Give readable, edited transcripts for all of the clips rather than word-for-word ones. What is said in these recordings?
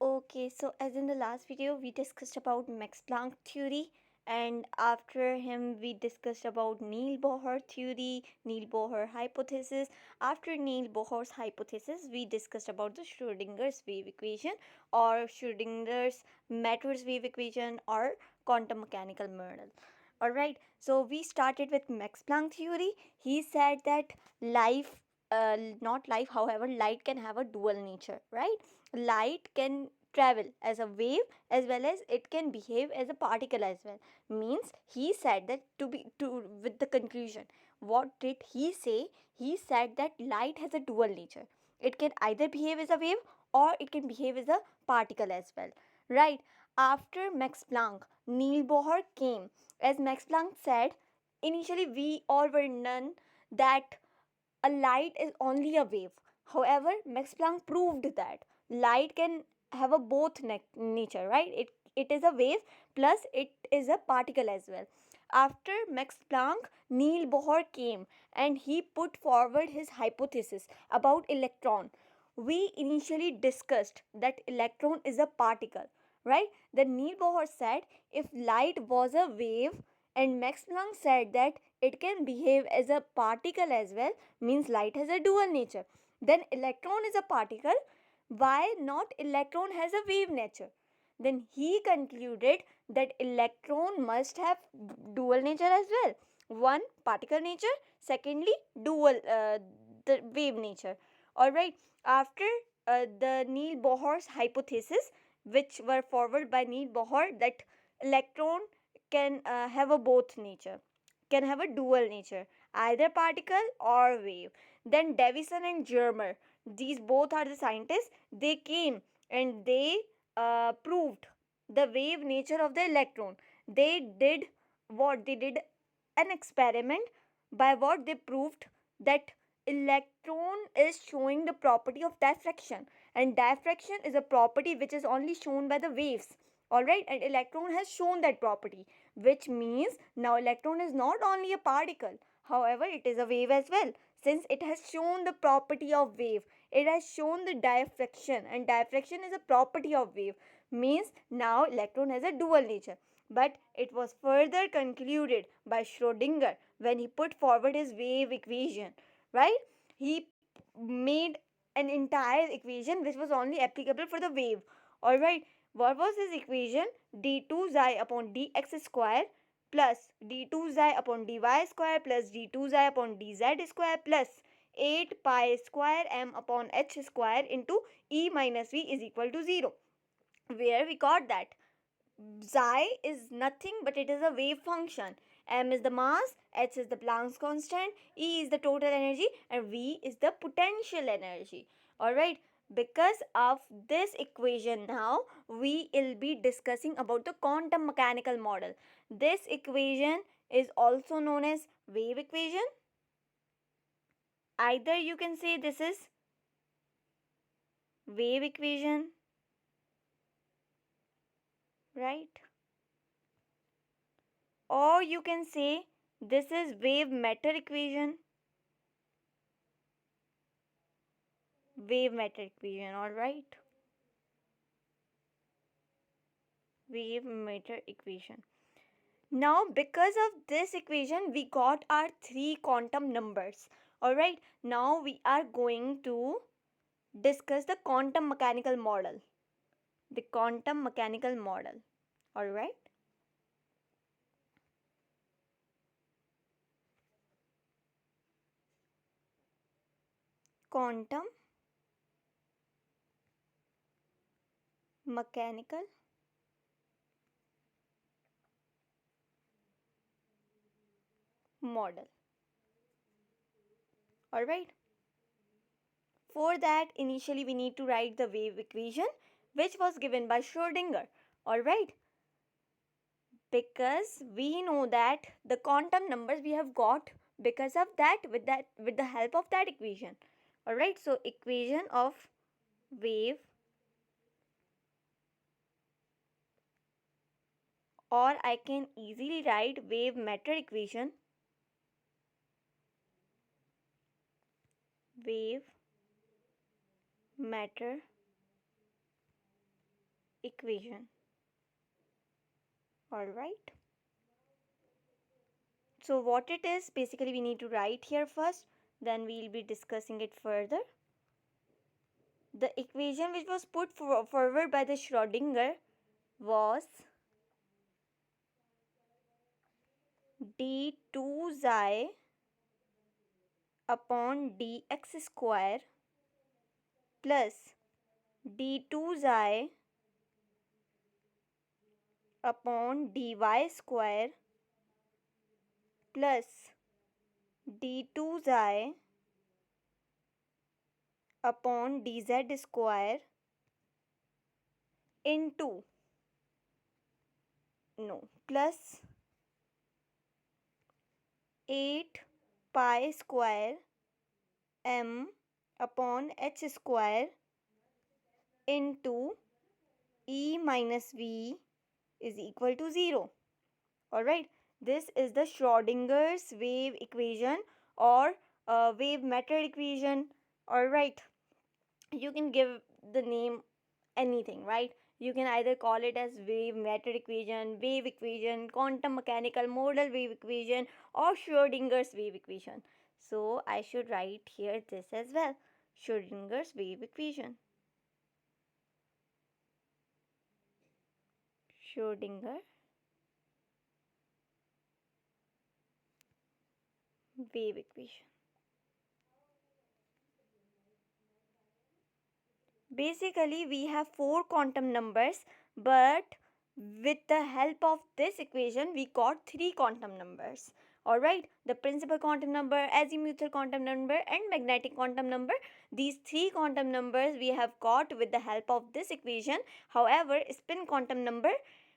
Okay, so as in the last video, we discussed about Max Planck theory, and after him, we discussed about Neil Bohr theory, Neil Bohr hypothesis. After Neil Bohr's hypothesis, we discussed about the Schrödinger's wave equation, or Schrödinger's matters wave equation, or quantum mechanical model. Alright, so we started with Max Planck theory. He said that life, not life, however, light can have a dual nature, right? Light can travel as a wave as well as it can behave as a particle as well. Means he said that to with the conclusion, what did he say? He said that light has a dual nature. It can either behave as a wave or it can behave as a particle as well, right? After Max Planck, Neil Bohr came. As Max Planck said, initially we all were none that a light is only a wave. However, Max Planck proved that light can have a both nature, right? It is a wave plus it is a particle as well. After Max Planck, Neil Bohr came and he put forward his hypothesis about electron. We initially discussed that electron is a particle, right? Then Neil Bohr said if light was a wave, and Max Planck said that it can behave as a particle as well, means light has a dual nature. Then electron is a particle, why not electron has a wave nature? Then he concluded that electron must have dual nature as well. One, particle nature, secondly, dual the wave nature. Alright, after the Neil Bohr's hypothesis, which were forwarded by Neil Bohr, that electron can have a both nature, can have a dual nature, either particle or wave. Then Davison and Germer, these both are the scientists, they came and they proved the wave nature of the electron. They did what? They did an experiment by what they proved that electron is showing the property of diffraction, and diffraction is a property which is only shown by the waves. Alright, and electron has shown that property, which means now electron is not only a particle, however it is a wave as well. Since it has shown the property of wave, it has shown the diffraction, and diffraction is a property of wave, means now electron has a dual nature. But it was further concluded by Schrödinger when he put forward his wave equation, right? He made an entire equation which was only applicable for the wave. Alright, what was his equation? d2 xi upon dx square plus d2 xi upon dy square plus d2 xi upon dz square plus 8 pi square m upon h square into e minus v is equal to 0. Where we got that? Xi is nothing but it is a wave function. M is the mass, h is the Planck's constant, E is the total energy, and V is the potential energy. Alright, because of this equation now, we will be discussing about the quantum mechanical model. This equation is also known as wave equation. Either you can say this is wave equation, right? Or you can say this is wave matter equation. Wave matter equation, alright? Wave matter equation. Now, because of this equation, we got our three quantum numbers. Alright, now we are going to discuss the quantum mechanical model. The quantum mechanical model. Alright. Quantum mechanical model. Alright. For that, initially we need to write the wave equation, which was given by Schrödinger. Alright. Because we know that the quantum numbers we have got because of that with the help of that equation. Alright, so equation of wave, or I can easily write wave matter equation. Wave matter equation. Alright. So what it is, basically we need to write here first, then we'll be discussing it further. The equation which was put forward by the Schrödinger was d2 upon dx square plus d2 upon dy square plus d2 upon dz square into plus 8 pi square m upon h square into e minus v is equal to 0. Alright, this is the Schrödinger's wave equation or wave method equation. Alright, you can give the name anything, right? You can either call it as wave method equation, wave equation, quantum mechanical modal wave equation, or Schrödinger's wave equation. So I should write here this as well, Schrödinger's wave equation. Schrödinger wave equation. Basically, we have 4 quantum numbers, but with the help of this equation, we got 3 quantum numbers. Alright, the principal quantum number, azimuthal quantum number, and magnetic quantum number. These 3 quantum numbers we have got with the help of this equation. However, spin quantum number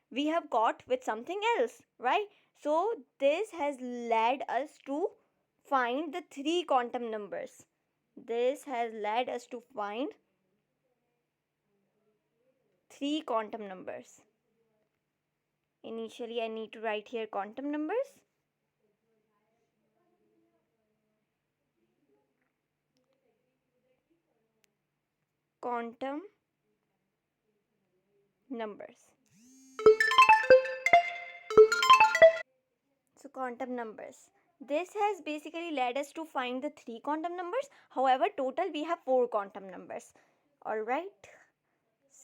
we have got with something else, right? So, this has led us to find the 3 quantum numbers. This has led us to find 3 quantum numbers. Initially, I need to write here quantum numbers. Quantum numbers. So, quantum numbers. This has basically led us to find the 3 quantum numbers. However, total we have 4 quantum numbers. Alright.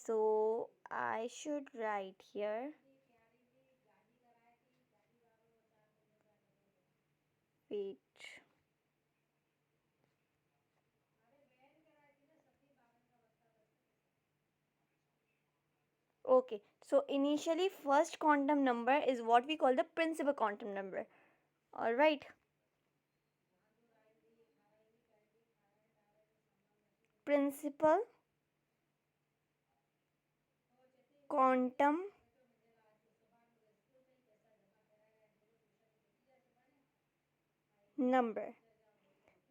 So, I should write here. Wait. Okay, so initially first quantum number is what we call the principal quantum number. Alright. Principal quantum number.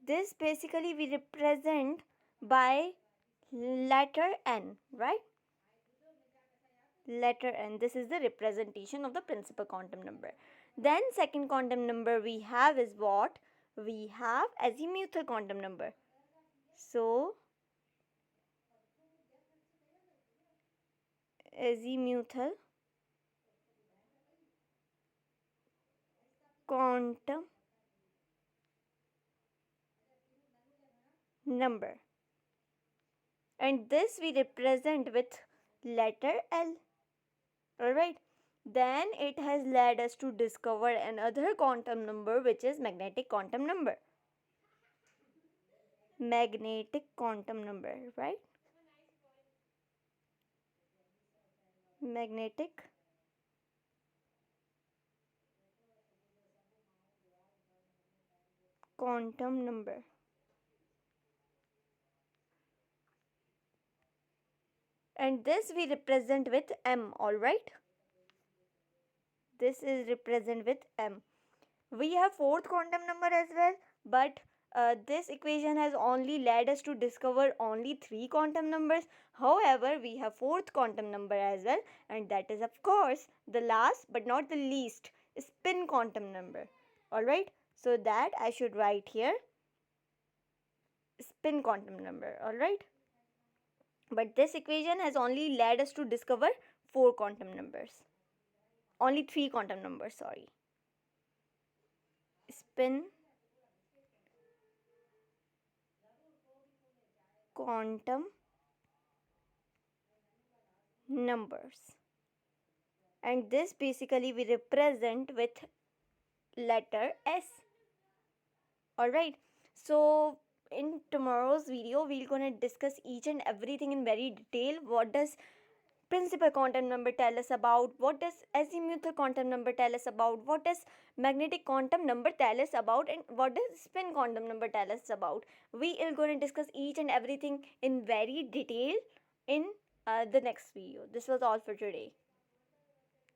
This basically we represent by letter n, right? Letter n. This is the representation of the principal quantum number. Then second quantum number we have is what? We have azimuthal quantum number. So azimuthal quantum number, and this we represent with letter L. Alright, then it has led us to discover another quantum number, which is magnetic quantum number. Magnetic quantum number, right? Magnetic quantum number. And this we represent with M, alright? This is represent with M. We have fourth quantum number as well, but this equation has only led us to discover only 3 quantum numbers. However, we have fourth quantum number as well, and that is of course the last but not the least spin quantum number. Alright, so that I should write here spin quantum number. Alright, But this equation has only led us to discover four quantum numbers. Only three quantum numbers, sorry. Spin quantum numbers. And this basically we represent with letter S. Alright, so in tomorrow's video we're gonna discuss each and everything in very detail. What does principal quantum number tell us about? What does azimuthal quantum number tell us about? What does magnetic quantum number tell us about? And what does spin quantum number tell us about? We are going to discuss each and everything in very detail in the next video. This was all for today.